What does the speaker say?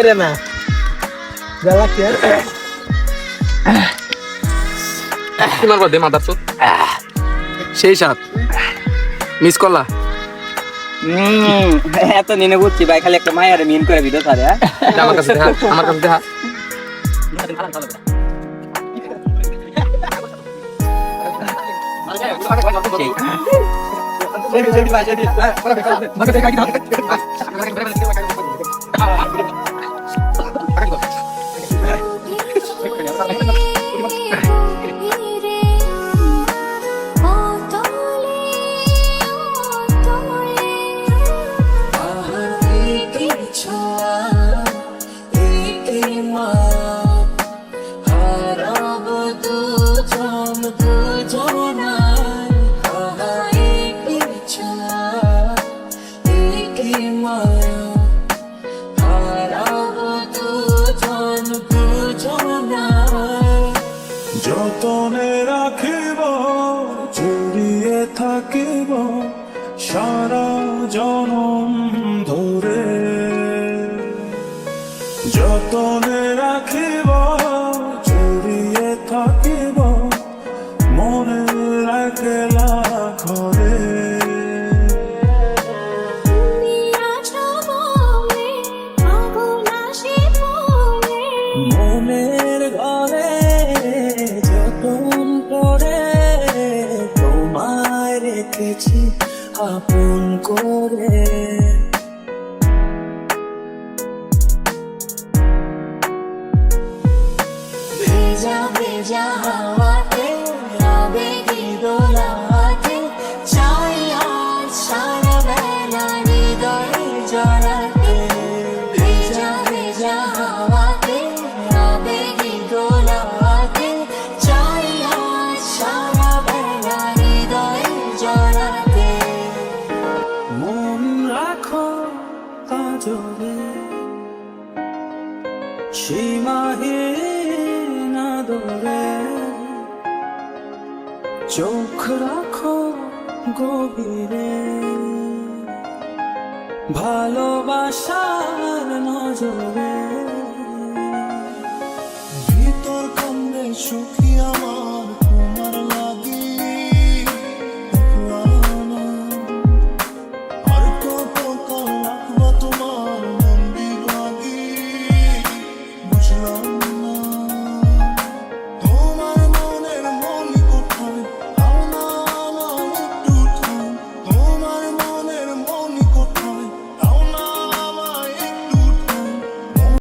রে না জ্বালা কি আর কি মারবা দে মাদার চোদ সেই সাত মিস করলা এত নিনে বুঝছি ভাই, খালি একটা মায়ের মিন করে ভিডিও ছাড়ে। আমার কাছে দেখা আমার কাছে দেখা যতনে রাখিব জড়িয়ে থাকিব সারা জনম ধরে, যতনে রাখিব জড়িয়ে থাকিব মনের একলা ঘরে। মনের ঘরে যতন করে তোমায় রেখেছি আপন করে। ভেজা ভেজা হাওয়াতে আবেগী দোলাতে চাই আজ সারা বেলা হৃদয়ে জড়াতে। ভেজা ভেজা হাওয়াতে আবেগী দোলাতে চাই আজ সারা বেলা হৃদয়ে জড়াতে। মন রাখো কাজলে সীমাহীন আদরে, চোখ রাখো গভীরে ভালোবাসার নজরে।